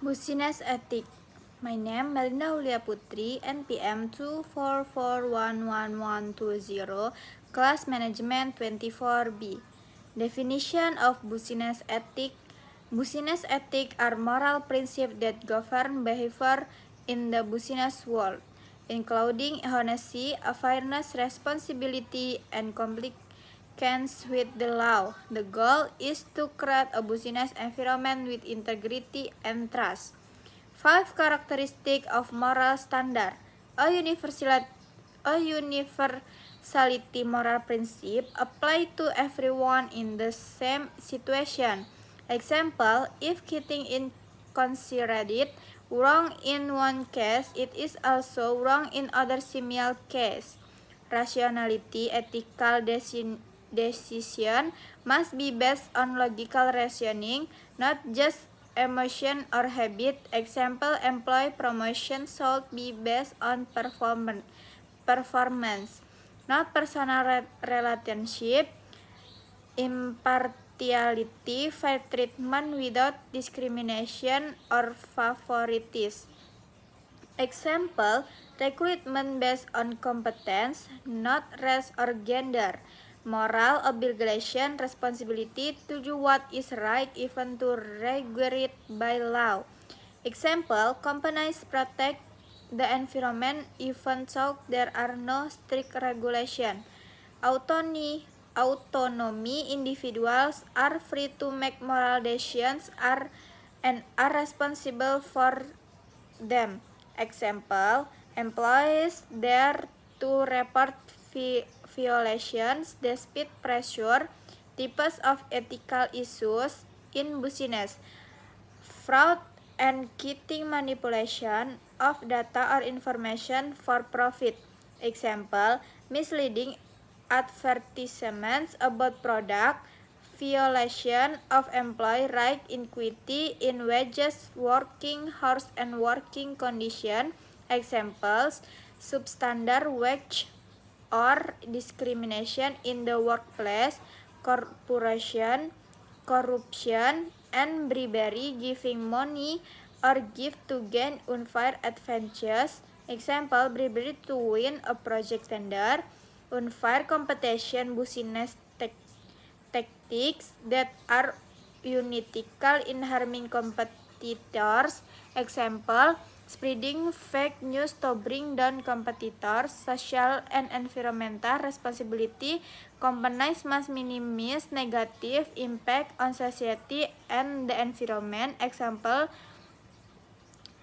Business Ethic. My name Melinda Hulia Putri, NPM 2441120, Class Management 24B. Definition of business ethic. Business ethic are moral principles that govern behavior in the business world, including honesty, fairness, responsibility, and compliance with the law. The goal is to create a business environment with integrity and trust. 5 characteristics of moral standard. A universality moral principle apply to everyone in the same situation. Example, if cheating is considered wrong in one case, it is also wrong in other similar case. Rationality ethical decision must be based on logical reasoning, not just emotion or habit. Example, employee promotion should be based on performance, not personal relationship. Impartiality, fair treatment without discrimination or favoritism. Example, recruitment based on competence, not race or gender. Moral obligation, responsibility to do what is right even to regulate by law. Example, companies protect the environment even though there are no strict regulation. Autonomy, individuals are free to make moral decisions and are responsible for them. Example, employees dare to report violations despite pressure. Types of ethical issues in business: fraud and cheating, manipulation of data or information for profit. Example, misleading advertisements about product, violation of employee right, inequity in wages, working hours and working condition. Examples, substandard wage or discrimination in the workplace, corruption, and bribery, giving money or gift to gain unfair advantages. Example, bribery to win a project tender, unfair competition, business tactics that are unethical in harming competitors. Example, spreading fake news to bring down competitors. Social and environmental responsibility, companies must minimize negative impact on society and the environment. Example,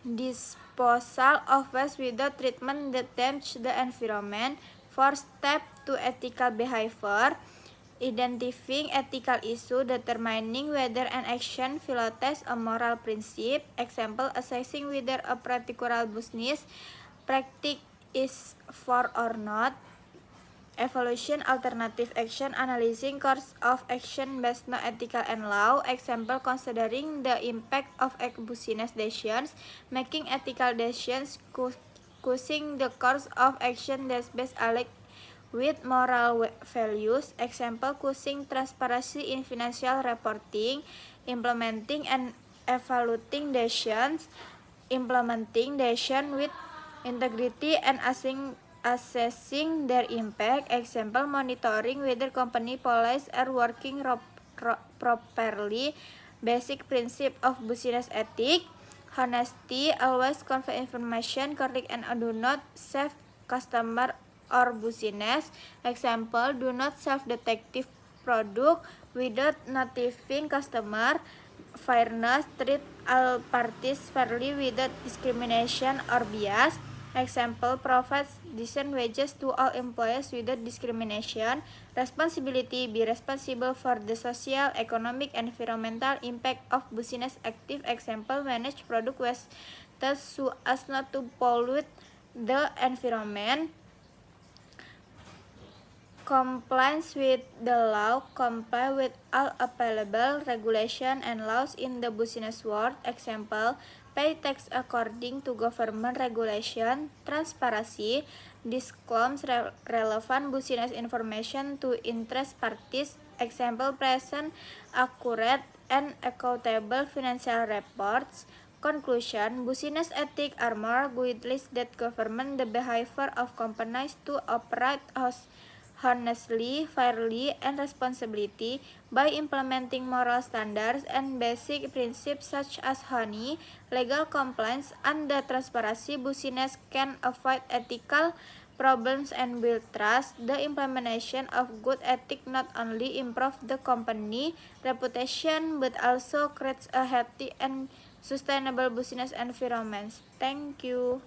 disposal of waste without treatment that damage the environment. 4 step to ethical behavior. Identifying ethical issue, determining whether an action violates a moral principle. Example, assessing whether a particular business practice is fair or not. Evaluation alternative action, analyzing course of action based on ethical and law. Example, considering the impact of business decisions, making ethical decisions, choosing the course of action that's best aligned with moral values. Example, choosing transparency in financial reporting, implementing and evaluating decisions, implementing decisions with integrity and assessing their impact. Example, monitoring whether company policies are working properly. Basic principle of business ethics: honesty, always convey information correct and do not save customer or business. Example, do not sell defective product without notifying customer. Fairness, treat all parties fairly without discrimination or bias. Example, provides decent wages to all employees without discrimination. Responsibility, be responsible for the social, economic, and environmental impact of business active. Example, manage product waste so as not to pollute the environment. Compliance with the law, comply with all available regulation and laws in the business world. Example, pay tax according to government regulation. Transparency, disclose relevant business information to interest parties. Example, present accurate and accountable financial reports. Conclusion: business ethics are more guidelines that govern the behavior of companies to operate honestly, fairly, and responsibly. By implementing moral standards and basic principles such as honey, legal compliance, and the transparency, business can avoid ethical problems and build trust. The implementation of good ethics not only improves the company reputation but also creates a healthy and sustainable business environment. Thank you.